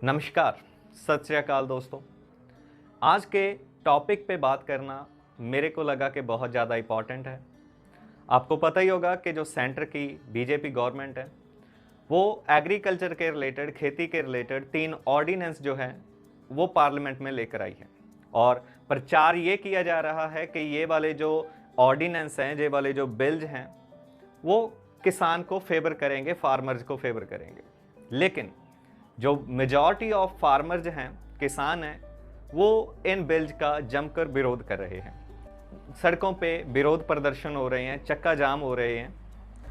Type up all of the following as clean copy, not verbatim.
नमस्कार, सत श्री अकाल दोस्तों। आज के टॉपिक पे बात करना मेरे को लगा कि बहुत ज़्यादा इम्पॉर्टेंट है। आपको पता ही होगा कि जो सेंटर की बीजेपी गवर्नमेंट है वो एग्रीकल्चर के रिलेटेड, खेती के रिलेटेड 3 ऑर्डिनेंस जो है वो पार्लियामेंट में लेकर आई है और प्रचार ये किया जा रहा है कि ये वाले जो ऑर्डिनेंस हैं, ये वाले जो बिल्स हैं वो किसान को फेवर करेंगे, फार्मर्स को फेवर करेंगे। लेकिन जो मेजॉरिटी ऑफ फार्मर्स हैं, किसान हैं, वो इन बिल्स का जमकर विरोध कर रहे हैं। सड़कों पे विरोध प्रदर्शन हो रहे हैं, चक्का जाम हो रहे हैं।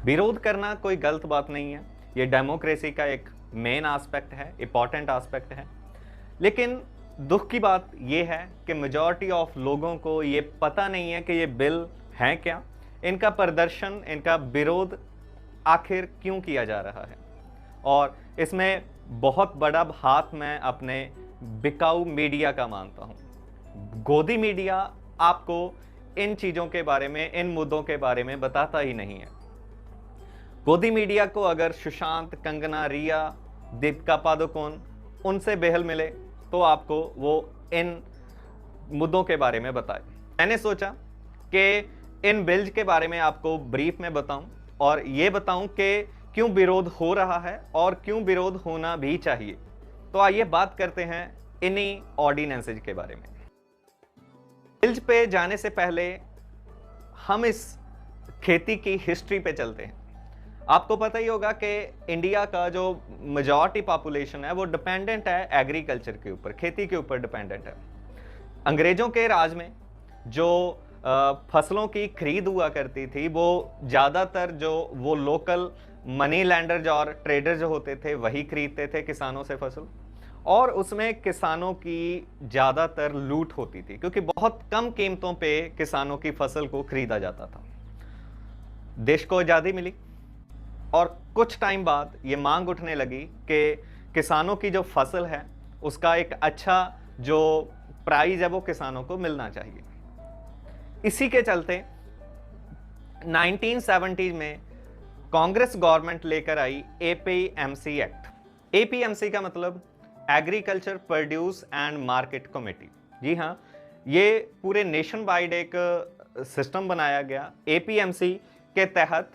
विरोध करना कोई गलत बात नहीं है, ये डेमोक्रेसी का एक मेन एस्पेक्ट है, इम्पॉर्टेंट एस्पेक्ट है। लेकिन दुख की बात ये है कि मेजॉरिटी ऑफ लोगों को ये पता नहीं है कि ये बिल हैं क्या, इनका प्रदर्शन, इनका विरोध आखिर क्यों किया जा रहा है। और इसमें बहुत बड़ा हाथ मैं अपने बिकाऊ मीडिया का मानता हूँ। गोदी मीडिया आपको इन चीज़ों के बारे में, इन मुद्दों के बारे में बताता ही नहीं है। गोदी मीडिया को अगर सुशांत, कंगना, रिया, दीपिका पादुकोण उनसे बेहल मिले तो आपको वो इन मुद्दों के बारे में बताए। मैंने सोचा कि इन बिल्स के बारे में आपको ब्रीफ में बताऊं और ये बताऊं कि क्यों विरोध हो रहा है और क्यों विरोध होना भी चाहिए। तो आइए बात करते हैं इन्हीं ऑर्डिनेंसेज के बारे में। बिल्स पे जाने से पहले हम इस खेती की हिस्ट्री पे चलते हैं। आपको पता ही होगा कि इंडिया का जो मेजॉरिटी पॉपुलेशन है वो डिपेंडेंट है एग्रीकल्चर के ऊपर, खेती के ऊपर डिपेंडेंट है। अंग्रेजों के राज में जो फसलों की खरीद हुआ करती थी वो ज़्यादातर जो वो लोकल मनी लैंडर और ट्रेडर जो होते थे वही खरीदते थे किसानों से फसल, और उसमें किसानों की ज़्यादातर लूट होती थी क्योंकि बहुत कम कीमतों पे किसानों की फसल को खरीदा जाता था। देश को आज़ादी मिली और कुछ टाइम बाद ये मांग उठने लगी कि किसानों की जो फसल है उसका एक अच्छा जो प्राइस है वो किसानों को मिलना चाहिए। इसी के चलते 1970 में कांग्रेस गवर्नमेंट लेकर आई एपीएमसी एक्ट। एपीएमसी का मतलब agriculture produce and market committee. जी हाँ, ये पूरे नेशन वाइड एक सिस्टम बनाया गया। एपीएमसी के तहत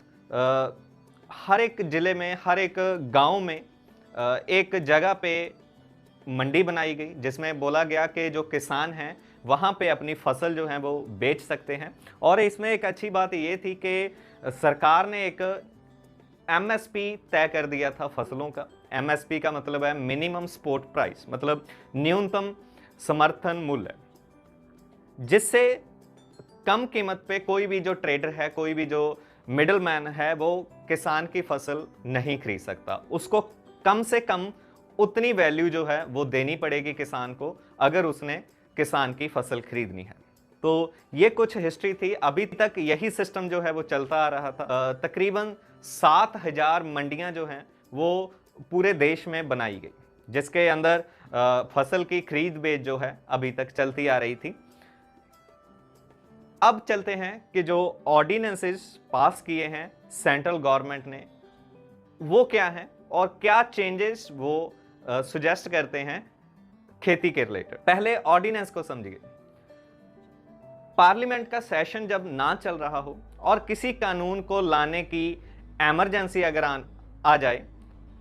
हर एक ज़िले में, हर एक गांव में एक जगह पे मंडी बनाई गई जिसमें बोला गया कि जो किसान हैं वहाँ पे अपनी फसल जो है वो बेच सकते हैं। और इसमें एक अच्छी बात ये थी कि सरकार ने एक एमएसपी तय कर दिया था फसलों का। एमएसपी का मतलब है मिनिमम सपोर्ट प्राइस, मतलब न्यूनतम समर्थन मूल्य, जिससे कम कीमत पे कोई भी जो ट्रेडर है, कोई भी जो मिडल मैन है वो किसान की फसल नहीं खरीद सकता। उसको कम से कम उतनी वैल्यू जो है वो देनी पड़ेगी किसान को अगर उसने किसान की फसल खरीदनी है। तो ये कुछ हिस्ट्री थी। अभी तक यही सिस्टम जो है वो चलता आ रहा था। तकरीबन 7000 मंडियां जो हैं वो पूरे देश में बनाई गई, जिसके अंदर फसल की खरीद बेच जो है अभी तक चलती आ रही थी। अब चलते हैं कि जो ऑर्डिनेंसेस पास किए हैं सेंट्रल गवर्नमेंट ने वो क्या हैं और क्या चेंजेस वो सुजेस्ट करते हैं खेती के रिलेटेड। पहले ऑर्डिनेंस को समझिए। पार्लियामेंट का सेशन जब ना चल रहा हो और किसी कानून को लाने की इमरजेंसी अगर आ जाए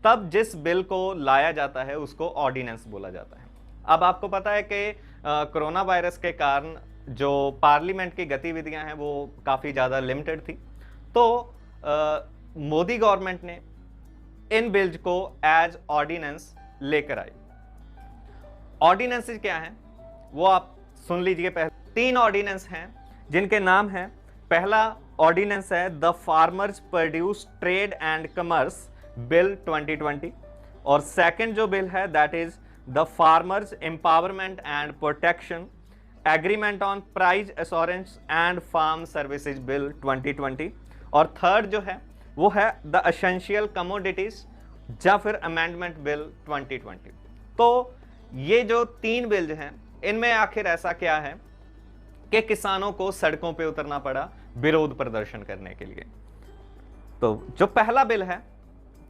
तब जिस बिल को लाया जाता है उसको ऑर्डिनेंस बोला जाता है। अब आपको पता है कि कोरोना वायरस के कारण जो पार्लियामेंट की गतिविधियां हैं वो काफ़ी ज़्यादा लिमिटेड थी, तो मोदी गवर्नमेंट ने इन बिल्स को एज ऑर्डिनेंस लेकर आई। ऑर्डिनेंसेस क्या हैं वो आप सुन लीजिए। पहले 3 ऑर्डिनेंस हैं जिनके नाम हैं। पहला ऑर्डिनेंस है the farmers produce trade and commerce bill 2020 और सेकंड जो बिल है that is the farmers empowerment and protection agreement on price assurance and farm services bill 2020 और थर्ड जो है वो है द एसेंशियल कमोडिटीज या फिर अमेंडमेंट बिल 2020। तो ये जो 3 बिल्स हैं इनमें आखिर ऐसा क्या है कि किसानों को सड़कों पे उतरना पड़ा विरोध प्रदर्शन करने के लिए। तो जो पहला बिल है,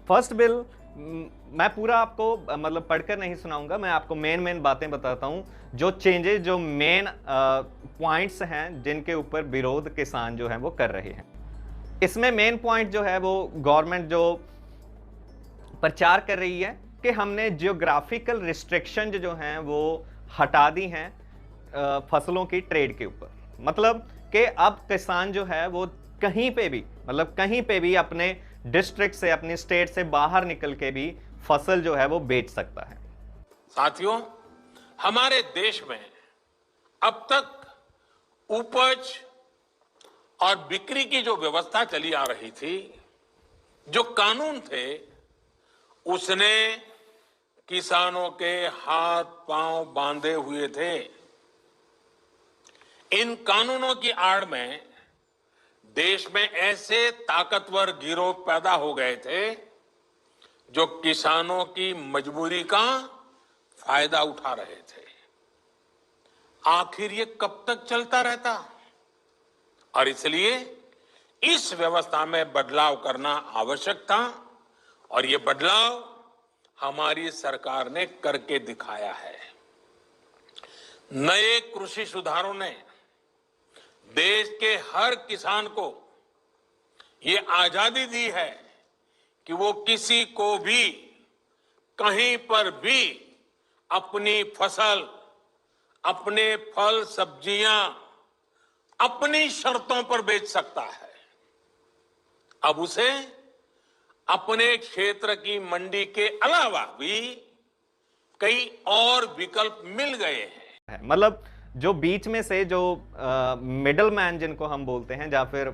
फर्स्ट बिल मैं पूरा आपको मतलब पढ़कर नहीं सुनाऊंगा, मैं आपको मेन बातें बताता हूं, जो चेंजेस, जो मेन पॉइंट्स हैं जिनके ऊपर विरोध किसान जो है वो कर रहे हैं। इसमें मेन पॉइंट जो है वो गवर्नमेंट जो प्रचार कर रही है कि हमने जियोग्राफिकल रिस्ट्रिक्शन जो हैं वो हटा दी हैं फसलों की ट्रेड के ऊपर। मतलब कि अब किसान जो है वो कहीं पे भी, मतलब कहीं पे भी अपने डिस्ट्रिक्ट से, अपनी स्टेट से बाहर निकल के भी फसल जो है वो बेच सकता है। साथियों, हमारे देश में अब तक उपज और बिक्री की जो व्यवस्था चली आ रही थी, जो कानून थे, उसने किसानों के हाथ पांव बांधे हुए थे। इन कानूनों की आड़ में देश में ऐसे ताकतवर गिरोह पैदा हो गए थे जो किसानों की मजबूरी का फायदा उठा रहे थे। आखिर ये कब तक चलता रहता? और इसलिए इस व्यवस्था में बदलाव करना आवश्यक था, और ये बदलाव हमारी सरकार ने करके दिखाया है। नए कृषि सुधारों ने देश के हर किसान को ये आजादी दी है कि वो किसी को भी कहीं पर भी अपनी फसल, अपने फल सब्जियां अपनी शर्तों पर बेच सकता है। अब उसे अपने क्षेत्र की मंडी के अलावा भी कई और विकल्प मिल गए हैं। मतलब जो बीच में से जो मिडल मैन जिनको हम बोलते हैं, या फिर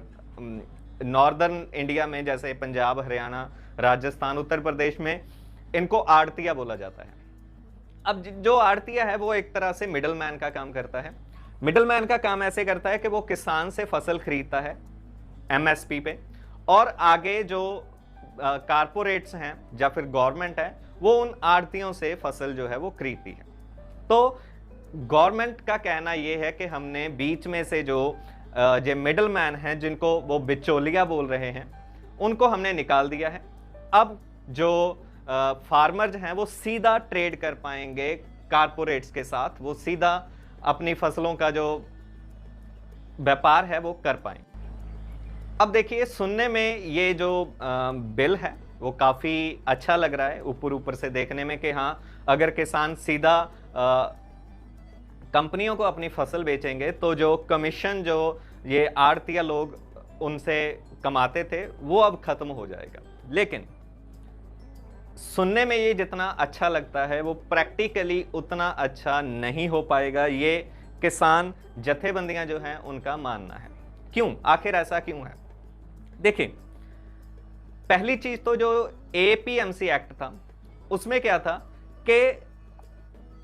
नॉर्दर्न इंडिया में जैसे पंजाब, हरियाणा, राजस्थान, उत्तर प्रदेश में इनको आड़तिया बोला जाता है। अब जो आड़तिया है वो एक तरह से मिडल मैन का काम करता है। मिडल मैन का काम ऐसे करता है कि वो किसान से फसल खरीदता है एमएसपी पे, और आगे जो कारपोरेट्स हैं या फिर गवर्नमेंट है वो उन आड़तियों से फसल जो है वो खरीदती है। तो गवर्नमेंट का कहना यह है कि हमने बीच में से जो मिडल मैन हैं, जिनको वो बिचौलिया बोल रहे हैं, उनको हमने निकाल दिया है। अब जो फार्मर्स हैं वो सीधा ट्रेड कर पाएंगे कारपोरेट्स के साथ, वो सीधा अपनी फसलों का जो व्यापार है वो कर पाएंगे। अब देखिए, सुनने में ये जो बिल है वो काफ़ी अच्छा लग रहा है ऊपर से देखने में, कि हाँ, अगर किसान सीधा कंपनियों को अपनी फसल बेचेंगे तो जो कमीशन जो ये आड़तिया लोग उनसे कमाते थे वो अब खत्म हो जाएगा। लेकिन सुनने में ये जितना अच्छा लगता है वो प्रैक्टिकली उतना अच्छा नहीं हो पाएगा, ये किसान जथेबंदियां जो हैं उनका मानना है। क्यों? आखिर ऐसा क्यों है? देखिए, पहली चीज तो जो एपीएमसी एक्ट था उसमें क्या था कि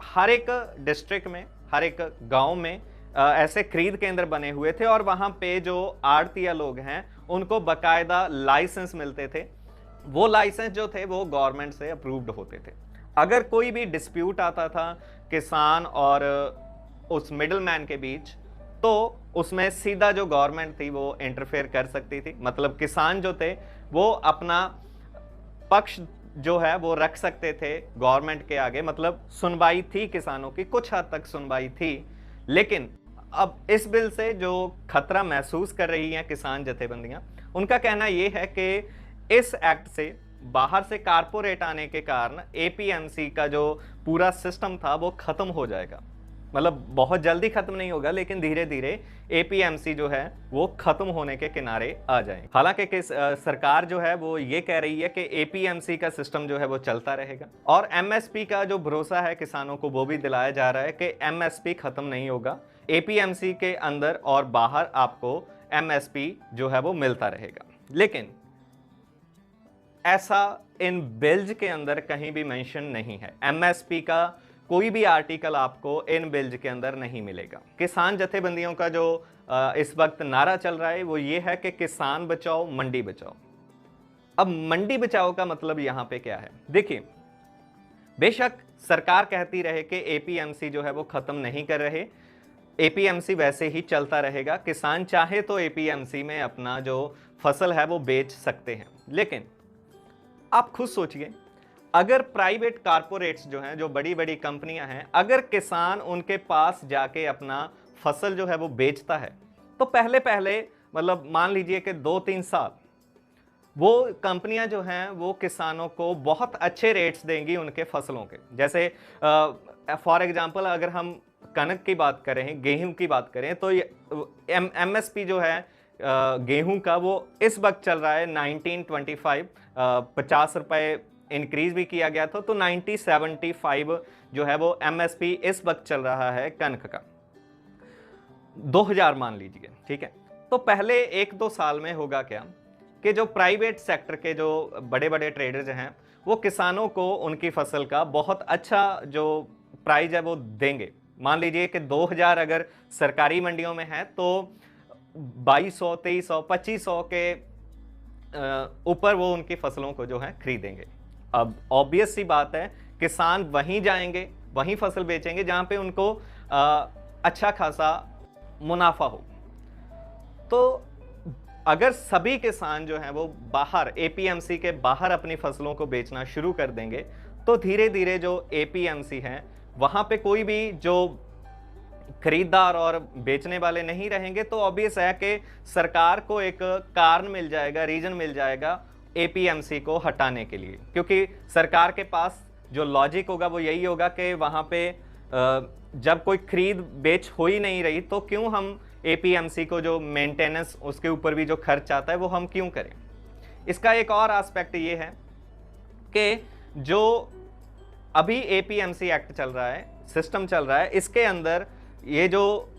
हर एक डिस्ट्रिक्ट में, हर एक गांव में ऐसे खरीद केंद्र बने हुए थे, और वहां पे जो आड़तिया लोग हैं उनको बकायदा लाइसेंस मिलते थे। वो लाइसेंस जो थे वो गवर्नमेंट से अप्रूव्ड होते थे। अगर कोई भी डिस्प्यूट आता था किसान और उस मिडलमैन के बीच, तो उसमें सीधा जो गवर्नमेंट थी वो इंटरफेयर कर सकती थी। मतलब किसान जो थे वो अपना पक्ष जो है वो रख सकते थे गवर्नमेंट के आगे। मतलब सुनवाई थी किसानों की, कुछ हद तक सुनवाई थी। लेकिन अब इस बिल से जो खतरा महसूस कर रही हैं किसान जथेबंदियां, उनका कहना यह है कि इस एक्ट से बाहर से कारपोरेट आने के कारण एपीएमसी का जो पूरा सिस्टम था वो खत्म हो जाएगा। मतलब बहुत जल्दी खत्म नहीं होगा, लेकिन धीरे धीरे एपीएमसी जो है वो खत्म होने के किनारे आ जाएंगे। हालांकि सरकार जो है वो ये कह रही है कि एपीएमसी का सिस्टम जो है वो चलता रहेगा, और एमएसपी का जो भरोसा है किसानों को वो भी दिलाया जा रहा है कि एमएसपी खत्म नहीं होगा। एपीएमसी के अंदर और बाहर आपको एमएसपी जो है वो मिलता रहेगा। लेकिन ऐसा इन बिल्स के अंदर कहीं भी मेंशन नहीं है। एमएसपी का कोई भी आर्टिकल आपको इन बिल्स के अंदर नहीं मिलेगा। किसान जथेबंदियों का जो इस वक्त नारा चल रहा है वो ये है कि किसान बचाओ, मंडी बचाओ। अब मंडी बचाओ का मतलब यहां पे क्या है? देखिए, बेशक सरकार कहती रहे कि एपीएमसी जो है वो खत्म नहीं कर रहे, एपीएमसी वैसे ही चलता रहेगा। किसान चाहे तो एपीएमसी में अपना जो फसल है वो बेच सकते हैं। लेकिन आप खुद सोचिए, अगर प्राइवेट कारपोरेट्स जो हैं, जो बड़ी बड़ी कंपनियां हैं, अगर किसान उनके पास जाके अपना फसल जो है वो बेचता है, तो पहले पहले मतलब मान लीजिए कि 2-3 साल वो कंपनियां जो हैं वो किसानों को बहुत अच्छे रेट्स देंगी उनके फसलों के। जैसे फॉर एग्जांपल अगर हम कनक की बात करें, गेहूं की बात करें, तो एमएसपी जो है गेहूं का वो इस वक्त चल रहा है 1925, 50 रुपए इंक्रीज भी किया गया था, तो 9075 जो है वो एमएसपी इस वक्त चल रहा है कनक का, 2000 मान लीजिए, ठीक है। तो पहले 1-2 साल में होगा क्या कि जो प्राइवेट सेक्टर के जो बड़े बड़े ट्रेडर्स हैं वो किसानों को उनकी फसल का बहुत अच्छा जो प्राइस है वो देंगे। मान लीजिए कि 2000 अगर सरकारी मंडियों में है तो 2200, 2300, 2500 के ऊपर वो उनकी फसलों को जो है खरीदेंगे। अब ऑब्वियस सी बात है, किसान वहीं जाएंगे, वहीं फसल बेचेंगे जहां पे उनको अच्छा खासा मुनाफा हो। तो अगर सभी किसान जो हैं वो बाहर एपीएमसी के बाहर अपनी फसलों को बेचना शुरू कर देंगे, तो धीरे धीरे जो एपीएमसी हैं वहां पे कोई भी जो खरीदार और बेचने वाले नहीं रहेंगे, तो ऑब्वियस है कि सरकार को एक कारण मिल जाएगा, रीजन मिल जाएगा एपीएमसी को हटाने के लिए। क्योंकि सरकार के पास जो लॉजिक होगा वो यही होगा कि वहां पे जब कोई खरीद बेच हो ही नहीं रही, तो क्यों हम एपीएमसी को जो मेंटेनेंस उसके ऊपर भी जो खर्च आता है वो हम क्यों करें। इसका एक और एस्पेक्ट ये है कि जो अभी एपीएमसी एक्ट चल रहा है, सिस्टम चल रहा है, इसके अंदर ये जो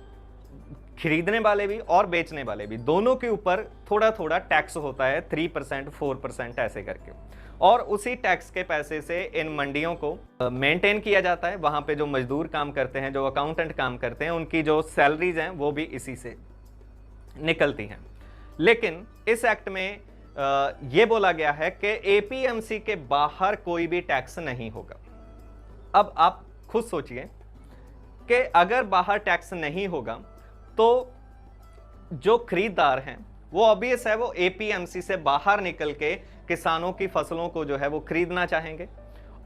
खरीदने वाले भी और बेचने वाले भी दोनों के ऊपर थोड़ा थोड़ा टैक्स होता है, 3%, 4% ऐसे करके, और उसी टैक्स के पैसे से इन मंडियों को मेंटेन किया जाता है। वहां पे जो मजदूर काम करते हैं, जो अकाउंटेंट काम करते हैं, उनकी जो सैलरीज हैं वो भी इसी से निकलती हैं। लेकिन इस एक्ट में ये बोला गया है कि एपीएमसी के बाहर कोई भी टैक्स नहीं होगा। अब आप खुद सोचिए कि अगर बाहर टैक्स नहीं होगा तो जो खरीदार हैं वो ऑब्वियस है वो एपीएमसी से बाहर निकल के किसानों की फसलों को जो है वो खरीदना चाहेंगे,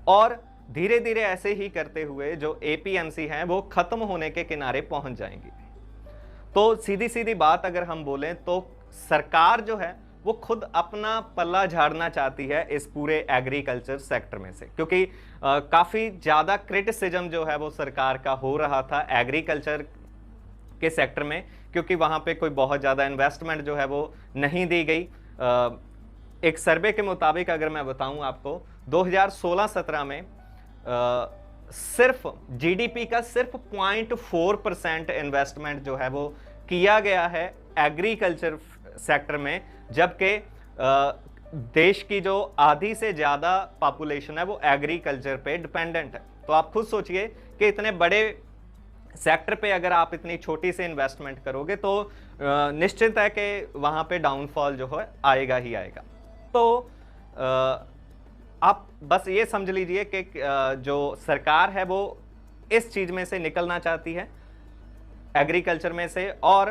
और धीरे धीरे ऐसे ही करते हुए जो एपीएमसी हैं वो खत्म होने के किनारे पहुंच जाएंगी। तो सीधी सीधी बात अगर हम बोलें तो सरकार जो है वो खुद अपना पल्ला झाड़ना चाहती है इस पूरे एग्रीकल्चर सेक्टर में से, क्योंकि काफी ज्यादा क्रिटिसिज्म जो है वो सरकार का हो रहा था एग्रीकल्चर के सेक्टर में, क्योंकि वहां पे कोई बहुत ज्यादा इन्वेस्टमेंट जो है वो नहीं दी गई। एक सर्वे के मुताबिक अगर मैं बताऊं आपको, 2016-17 में सिर्फ जीडीपी का सिर्फ 0.4% इन्वेस्टमेंट जो है वो किया गया है एग्रीकल्चर सेक्टर में, जबकि देश की जो आधी से ज्यादा पॉपुलेशन है वो एग्रीकल्चर पे डिपेंडेंट है। तो आप खुद सोचिए कि इतने बड़े सेक्टर पे अगर आप इतनी छोटी से इन्वेस्टमेंट करोगे तो निश्चित है कि वहां पे डाउनफॉल जो है आएगा ही आएगा। तो आप बस ये समझ लीजिए कि जो सरकार है वो इस चीज में से निकलना चाहती है, एग्रीकल्चर में से, और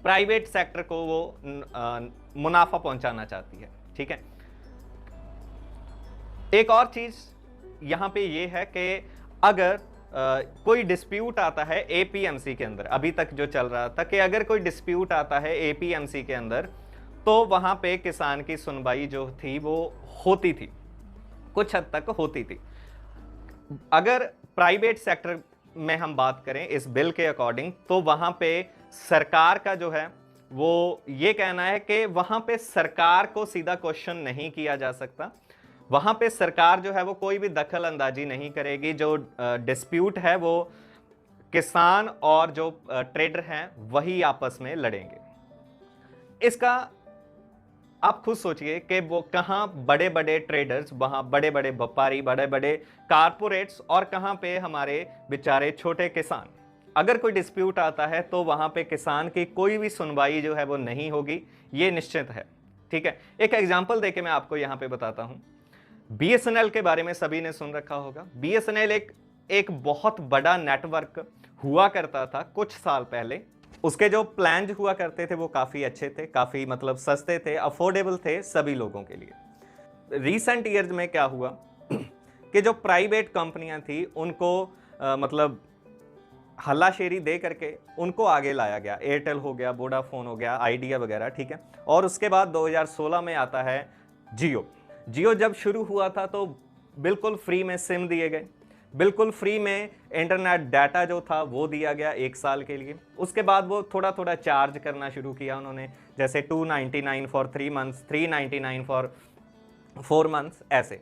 प्राइवेट सेक्टर को वो मुनाफा पहुंचाना चाहती है। ठीक है, एक और चीज यहां पे ये है कि अगर कोई डिस्प्यूट आता है एपीएमसी के अंदर, अभी तक जो चल रहा था कि अगर कोई डिस्प्यूट आता है एपीएमसी के अंदर तो वहां पे किसान की सुनवाई जो थी वो होती थी, कुछ हद तक होती थी। अगर प्राइवेट सेक्टर में हम बात करें इस बिल के अकॉर्डिंग, तो वहां पे सरकार का जो है वो ये कहना है कि वहां पे सरकार को सीधा क्वेश्चन नहीं किया जा सकता, वहां पे सरकार जो है वो कोई भी दखल अंदाजी नहीं करेगी। जो डिस्प्यूट है वो किसान और जो ट्रेडर हैं वही आपस में लड़ेंगे। इसका आप खुद सोचिए कि वो कहां बड़े बड़े ट्रेडर्स, वहां बड़े बड़े व्यापारी, बड़े बड़े कारपोरेट्स, और कहां पे हमारे बेचारे छोटे किसान। अगर कोई डिस्प्यूट आता है तो वहां पे किसान की कोई भी सुनवाई जो है वो नहीं होगी, ये निश्चित है। ठीक है, एक एग्जांपल देके मैं आपको यहां पे बताता हूं। बीएसएनएल के बारे में सभी ने सुन रखा होगा। बीएसएनएल एक बहुत बड़ा नेटवर्क हुआ करता था कुछ साल पहले। उसके जो प्लान हुआ करते थे वो काफी अच्छे थे, काफी मतलब सस्ते थे, अफोर्डेबल थे सभी लोगों के लिए। रिसेंट ईयर्स में क्या हुआ कि जो प्राइवेट कंपनियां थी उनको मतलब हल्लाशेरी दे करके उनको आगे लाया गया। एयरटेल हो गया, वोडाफोन हो गया, आइडिया वगैरह, ठीक है। और उसके बाद 2016 में आता है जियो। जियो जब शुरू हुआ था तो बिल्कुल फ्री में सिम दिए गए, बिल्कुल फ्री में इंटरनेट डाटा जो था वो दिया गया 1 साल के लिए। उसके बाद वो थोड़ा थोड़ा चार्ज करना शुरू किया उन्होंने, जैसे 299 फॉर 3 मंथ्स, 399 फॉर 4 मंथ्स, ऐसे।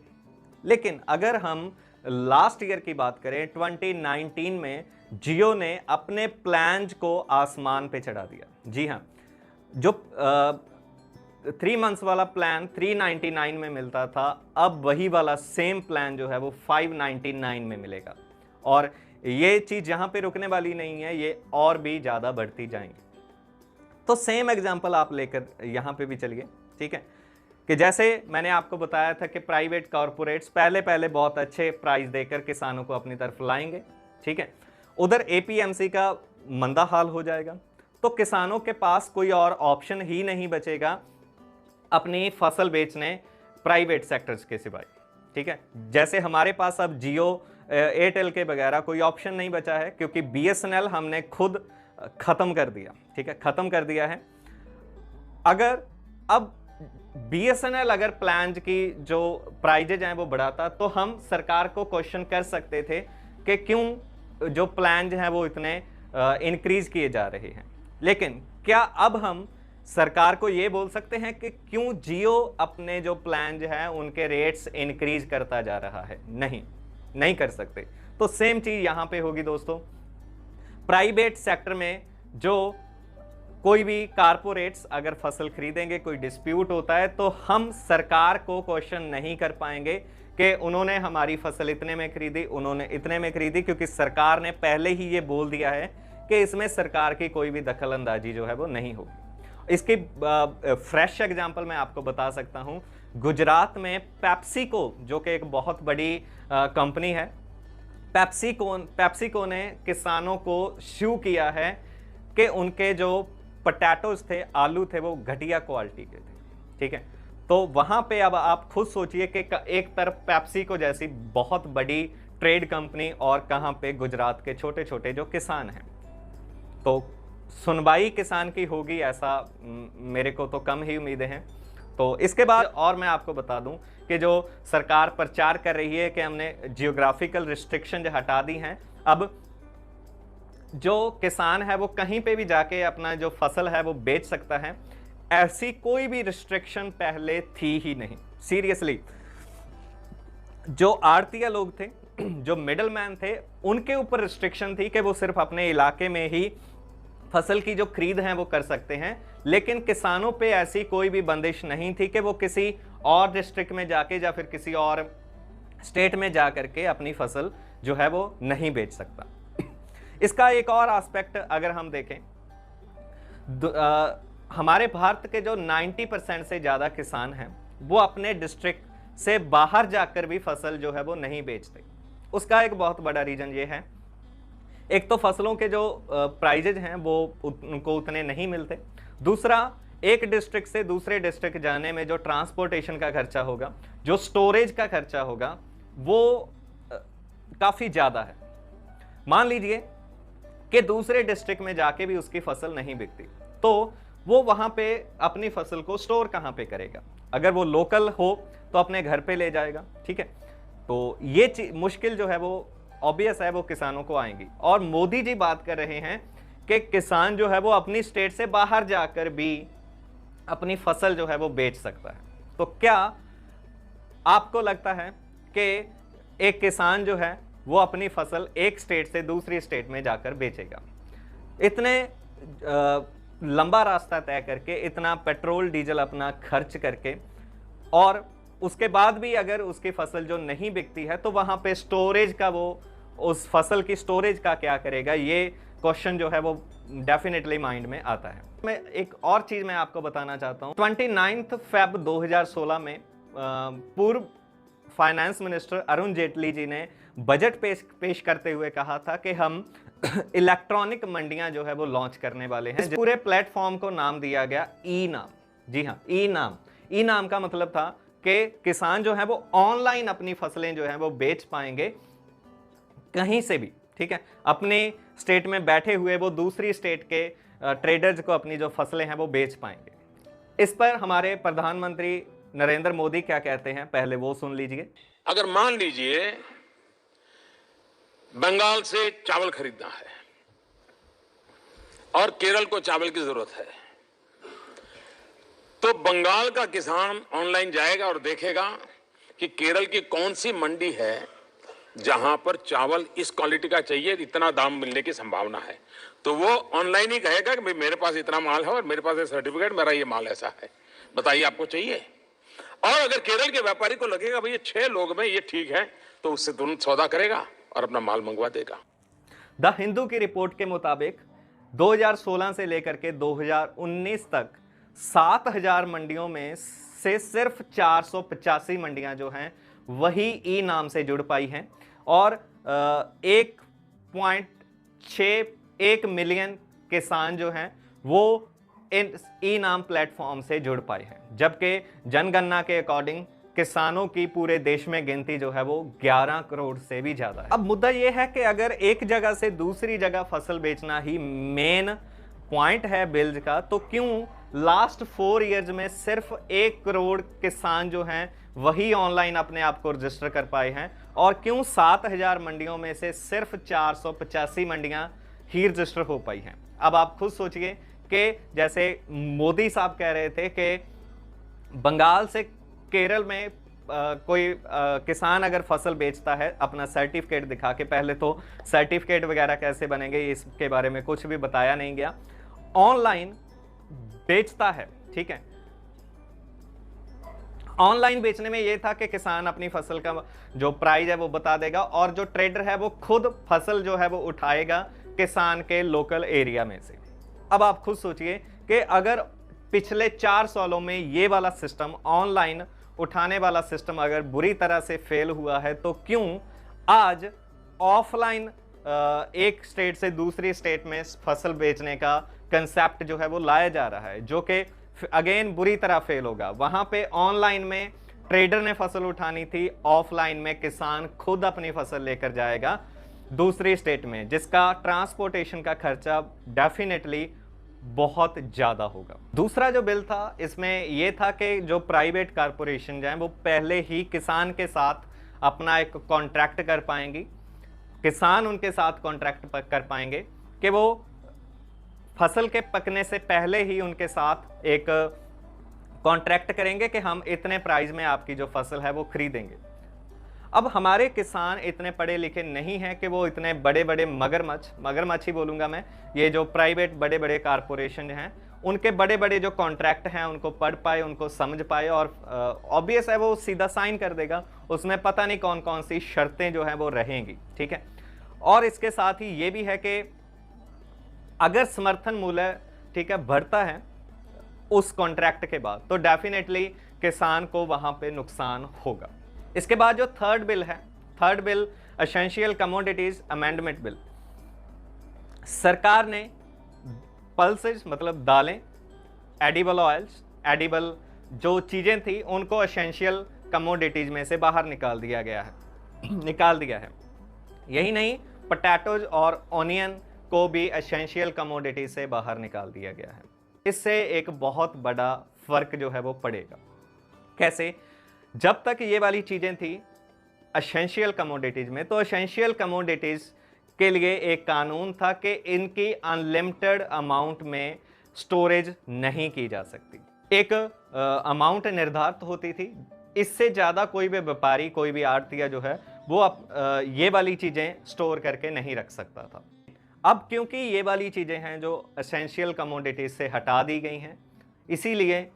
लेकिन अगर हम लास्ट ईयर की बात करें, 2019 में जियो ने अपने प्लान्स को आसमान पे चढ़ा दिया। जी हाँ, जो 3 मंथ्स वाला प्लान 399 में मिलता था, अब वही वाला सेम प्लान जो है वो 599 में मिलेगा। और ये चीज़ यहाँ पे रुकने वाली नहीं है, ये और भी ज़्यादा बढ़ती जाएंगी। तो सेम एग्जांपल आप लेकर यहाँ पे भी चलिए, ठीक है, कि जैसे मैंने आपको बताया था कि प्राइवेट कॉरपोरेट्स पहले पहले बहुत अच्छे प्राइस देकर किसानों को अपनी तरफ लाएंगे, ठीक है। उधर एपीएमसी का मंदा हाल हो जाएगा, तो किसानों के पास कोई और ऑप्शन ही नहीं बचेगा अपनी फसल बेचने प्राइवेट सेक्टर्स के सिवाय, ठीक है। जैसे हमारे पास अब जियो, एयरटेल के वगैरह कोई ऑप्शन नहीं बचा है, क्योंकि बीएसएनएल हमने खुद खत्म कर दिया, ठीक है, खत्म कर दिया है। अगर अब बीएसएनएल अगर प्लान की जो प्राइजेज हैं वो बढ़ाता, तो हम सरकार को क्वेश्चन कर सकते थे कि क्यों जो प्लान हैं वो इतने इंक्रीज किए जा रहे हैं। लेकिन क्या अब हम सरकार को ये बोल सकते हैं कि क्यों जियो अपने जो प्लान हैं उनके रेट्स इंक्रीज करता जा रहा है? नहीं कर सकते। तो सेम चीज यहां पे होगी दोस्तों। प्राइवेट सेक्टर में जो कोई भी कारपोरेट्स अगर फसल खरीदेंगे, कोई डिस्प्यूट होता है, तो हम सरकार को क्वेश्चन नहीं कर पाएंगे कि उन्होंने हमारी फसल इतने में खरीदी, उन्होंने इतने में खरीदी, क्योंकि सरकार ने पहले ही ये बोल दिया है कि इसमें सरकार की कोई भी दखल अंदाजी जो है वो नहीं होगी। इसकी फ्रेश एग्जांपल मैं आपको बता सकता हूं। गुजरात में पेप्सिको, जो कि एक बहुत बड़ी कंपनी है, पेप्सिको ने किसानों को शू किया है कि उनके जो पोटैटोज थे, आलू थे, वो घटिया क्वालिटी के थे, ठीक है। तो वहां पे अब आप खुद सोचिए कि एक तरफ पेप्सिको जैसी बहुत बड़ी ट्रेड कंपनी और कहां पे गुजरात के छोटे छोटे जो किसान हैं। तो सुनवाई किसान की होगी ऐसा मेरे को तो कम ही उम्मीदें हैं। तो इसके बाद और मैं आपको बता दूं कि जो सरकार प्रचार कर रही है कि हमने जियोग्राफिकल रिस्ट्रिक्शन जो हटा दी हैं, अब जो किसान है वो कहीं पे भी जाके अपना जो फसल है वो बेच सकता है। ऐसी कोई भी रिस्ट्रिक्शन पहले थी ही नहीं। सीरियसली, जो आड़तिया लोग थे, जो मिडल मैन थे, उनके ऊपर रिस्ट्रिक्शन थी कि वो सिर्फ अपने इलाके में ही फसल की जो खरीद है वो कर सकते हैं। लेकिन किसानों पे ऐसी कोई भी बंदिश नहीं थी कि वो किसी और डिस्ट्रिक्ट में जाके या फिर किसी और स्टेट में जा करके अपनी फसल जो है वो नहीं बेच सकता। इसका एक और एस्पेक्ट अगर हम देखें, हमारे भारत के जो 90% से ज़्यादा किसान हैं वो अपने डिस्ट्रिक्ट से बाहर जाकर भी फसल जो है वो नहीं बेचते। उसका एक बहुत बड़ा रीज़न ये है, एक तो फसलों के जो प्राइजेज हैं वो उनको उतने नहीं मिलते, दूसरा एक डिस्ट्रिक्ट से दूसरे डिस्ट्रिक्ट जाने में जो ट्रांसपोर्टेशन का खर्चा होगा, जो स्टोरेज का खर्चा होगा, वो काफ़ी ज़्यादा है। मान लीजिए कि दूसरे डिस्ट्रिक्ट में जाके भी उसकी फसल नहीं बिकती, तो वो वहाँ पे अपनी फसल को स्टोर कहाँ पे करेगा? अगर वो लोकल हो तो अपने घर पे ले जाएगा, ठीक है। तो ये मुश्किल जो है वो ऑब्वियस है, वो किसानों को आएंगी। और मोदी जी बात कर रहे हैं कि किसान जो है वो अपनी स्टेट से बाहर जाकर भी अपनी फसल जो है वो बेच सकता है। तो क्या आपको लगता है कि एक किसान जो है वो अपनी फसल एक स्टेट से दूसरी स्टेट में जाकर बेचेगा? इतने लंबा रास्ता तय करके, इतना पेट्रोल डीजल अपना खर्च करके, और उसके बाद भी अगर उसकी फसल जो नहीं बिकती है तो वहां पे स्टोरेज का, वो उस फसल की स्टोरेज का क्या करेगा? ये क्वेश्चन जो है वो डेफिनेटली माइंड में आता है। मैं एक और चीज मैं आपको बताना चाहता हूं। 29 फ़रवरी 2016 में पूर्व फाइनेंस मिनिस्टर अरुण जेटली जी ने बजट पेश करते हुए कहा था कि हम इलेक्ट्रॉनिक मंडियां जो है वो लॉन्च करने वाले हैं। पूरे प्लेटफॉर्म को नाम दिया गया ई नाम। जी हाँ, ई नाम। ई नाम का मतलब था कि किसान जो है वो ऑनलाइन अपनी फसलें जो है वो बेच पाएंगे कहीं से भी, ठीक है। अपने स्टेट में बैठे हुए वो दूसरी स्टेट के ट्रेडर्स को अपनी जो फसलें हैं वो बेच पाएंगे। इस पर हमारे प्रधानमंत्री नरेंद्र मोदी क्या कहते हैं, पहले वो सुन लीजिए। अगर मान लीजिए बंगाल से चावल खरीदना है और केरल को चावल की जरूरत है, तो बंगाल का किसान ऑनलाइन जाएगा और देखेगा कि केरल की कौन सी मंडी है जहां पर चावल इस क्वालिटी का चाहिए, इतना दाम मिलने की संभावना है। तो वो ऑनलाइन ही कहेगा कि भाई मेरे पास इतना माल है और मेरे पास ये सर्टिफिकेट, मेरा ये माल ऐसा है, बताइए आपको चाहिए। और अगर केरल के व्यापारी को लगेगा भाई ये 6 लोग में ये ठीक है, तो उससे तुरंत सौदा करेगा और अपना माल मंगवा देगा। द हिंदू की रिपोर्ट के मुताबिक 2016 से लेकर के 2019 तक 7000 मंडियों में से सिर्फ 485 मंडियां जो हैं वही ई नाम से जुड़ पाई हैं और 1.61 मिलियन किसान जो हैं वो इन ई नाम प्लेटफॉर्म से जुड़ पाए हैं, जबकि जनगणना के अकॉर्डिंग किसानों की पूरे देश में गिनती जो है वो 11 करोड़ से भी ज्यादा है। अब मुद्दा यह है कि अगर एक जगह से दूसरी जगह फसल बेचना ही मेन पॉइंट है बिल का, तो क्यों लास्ट 4 इयर्स में सिर्फ 1 करोड़ किसान जो हैं वही ऑनलाइन अपने आप को रजिस्टर कर पाए हैं और क्यों 7000 मंडियों में से सिर्फ 485 मंडियां ही रजिस्टर हो पाई हैं। अब आप खुद सोचिए कि जैसे मोदी साहब कह रहे थे कि बंगाल से केरल में कोई किसान अगर फसल बेचता है अपना सर्टिफिकेट दिखा के, पहले तो सर्टिफिकेट वगैरह कैसे बनेंगे इसके बारे में कुछ भी बताया नहीं गया, ऑनलाइन बेचता है, ठीक है। ऑनलाइन बेचने में यह था कि किसान अपनी फसल का जो प्राइस है वो बता देगा और जो ट्रेडर है वो खुद फसल जो है वो उठाएगा किसान के लोकल एरिया में से। अब आप खुद सोचिए कि अगर पिछले 4 सालों में ये वाला सिस्टम, ऑनलाइन उठाने वाला सिस्टम अगर बुरी तरह से फेल हुआ है, तो क्यों आज ऑफलाइन एक स्टेट से दूसरी स्टेट में फसल बेचने का कंसेप्ट जो है वो लाया जा रहा है, जो कि अगेन बुरी तरह फेल होगा। वहां पे ऑनलाइन में ट्रेडर ने फसल उठानी थी, ऑफलाइन में किसान खुद अपनी फसल लेकर जाएगा दूसरी स्टेट में, जिसका ट्रांसपोर्टेशन का खर्चा डेफिनेटली बहुत ज्यादा होगा। दूसरा जो बिल था इसमें यह था कि जो प्राइवेट कारपोरेशन हैं वो पहले ही किसान के साथ अपना एक कॉन्ट्रैक्ट कर पाएंगी, किसान उनके साथ कॉन्ट्रैक्ट कर पाएंगे कि वो फसल के पकने से पहले ही उनके साथ एक कॉन्ट्रैक्ट करेंगे कि हम इतने प्राइस में आपकी जो फसल है वो खरीदेंगे। अब हमारे किसान इतने पढ़े लिखे नहीं हैं कि वो इतने बड़े बड़े मगरमच्छ ही बोलूंगा मैं, ये जो प्राइवेट बड़े बड़े कारपोरेशन हैं उनके बड़े बड़े जो कॉन्ट्रैक्ट हैं उनको पढ़ पाए, उनको समझ पाए और ऑब्वियस है वो सीधा साइन कर देगा, उसमें पता नहीं कौन कौन सी शर्तें जो हैं वो रहेंगी, ठीक है। और इसके साथ ही ये भी है कि अगर समर्थन मूल्य, ठीक है, बढ़ता है उस कॉन्ट्रैक्ट के बाद, तो डेफिनेटली किसान को वहां पे नुकसान होगा। इसके बाद जो third bill essential commodities amendment bill, सरकार ने पल्सेस मतलब दालें, एडिबल ऑयल्स, एडिबल जो चीजें थी उनको एसेंशियल कमोडिटीज में से बाहर निकाल दिया है। यही नहीं, पोटैटोज और ऑनियन को भी एसेंशियल कमोडिटी से बाहर निकाल दिया गया है। इससे एक बहुत बड़ा फर्क जो है वो पड़ेगा। कैसे? जब तक ये वाली चीजें थी एसेंशियल कमोडिटीज में, तो एसेंशियल कमोडिटीज के लिए एक कानून था कि इनकी अनलिमिटेड अमाउंट में स्टोरेज नहीं की जा सकती। एक अमाउंट निर्धारित होती थी, इससे ज़्यादा कोई भी व्यापारी, कोई भी आड़तिया जो है वो ये वाली चीज़ें स्टोर करके नहीं रख सकता था। अब क्योंकि ये वाली चीज़ें हैं जो एसेंशियल कमोडिटीज से हटा दी गई हैं, इसीलिए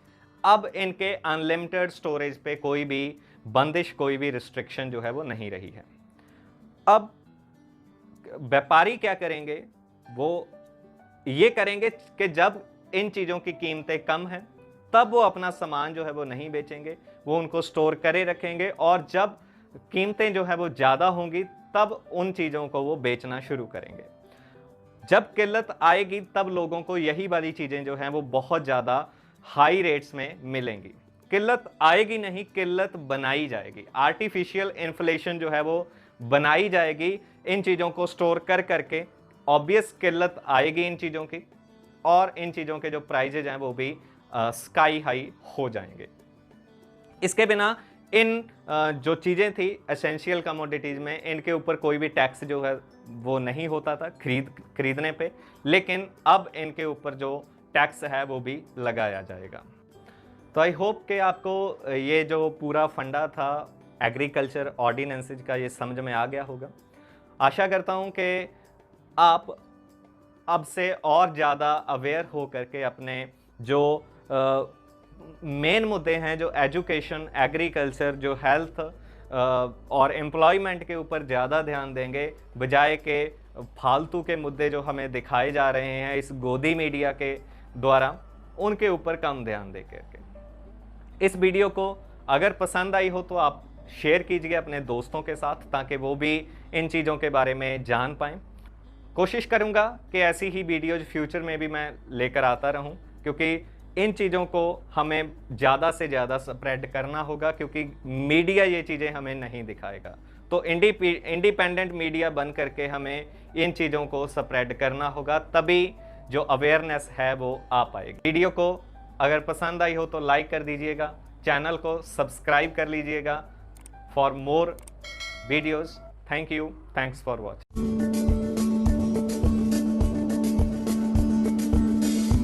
अब इनके अनलिमिटेड स्टोरेज पे कोई भी बंदिश, कोई भी रिस्ट्रिक्शन जो है वो नहीं रही है। अब व्यापारी क्या करेंगे? वो ये करेंगे कि जब इन चीज़ों की कीमतें कम हैं तब वो अपना सामान जो है वो नहीं बेचेंगे, वो उनको स्टोर करे रखेंगे, और जब कीमतें जो है वो ज़्यादा होंगी तब उन चीज़ों को वो बेचना शुरू करेंगे। जब किल्लत आएगी तब लोगों को यही वाली चीज़ें जो हैं वो बहुत ज़्यादा हाई रेट्स में मिलेंगी। किल्लत आएगी नहीं, किल्लत बनाई जाएगी। आर्टिफिशियल इन्फ्लेशन जो है वो बनाई जाएगी इन चीज़ों को स्टोर कर करके। ऑब्वियस किल्लत आएगी इन चीज़ों की, और इन चीज़ों के जो प्राइजेज हैं वो भी स्काई हाई हो जाएंगे। इसके बिना इन जो चीज़ें थी एसेंशियल कमोडिटीज़ में, इनके ऊपर कोई भी टैक्स जो है वो नहीं होता था खरीदने पे, लेकिन अब इनके ऊपर जो टैक्स है वो भी लगाया जाएगा। तो आई होप कि आपको ये जो पूरा फंडा था एग्रीकल्चर ऑर्डिनेंसेज का ये समझ में आ गया होगा। आशा करता हूँ कि आप अब से और ज़्यादा अवेयर हो करके अपने जो मेन मुद्दे हैं, जो एजुकेशन, एग्रीकल्चर, जो हेल्थ और एम्प्लॉयमेंट के ऊपर ज़्यादा ध्यान देंगे, बजाय के फालतू के मुद्दे जो हमें दिखाए जा रहे हैं इस गोदी मीडिया के द्वारा, उनके ऊपर कम ध्यान दे करके। इस वीडियो को अगर पसंद आई हो तो आप शेयर कीजिए अपने दोस्तों के साथ, ताकि वो भी इन चीज़ों के बारे में जान पाएँ। कोशिश करूँगा कि ऐसी ही वीडियोज़ फ्यूचर में भी मैं लेकर आता रहूँ, क्योंकि इन चीज़ों को हमें ज़्यादा से ज़्यादा स्प्रेड करना होगा, क्योंकि मीडिया ये चीज़ें हमें नहीं दिखाएगा। तो इंडिपेंडेंट मीडिया बन करके हमें इन चीज़ों को स्प्रेड करना होगा, तभी जो अवेयरनेस है वो आ पाएगी। वीडियो को अगर पसंद आई हो तो लाइक कर दीजिएगा, चैनल को सब्सक्राइब कर लीजिएगा for more videos. Thank you, thanks for watching.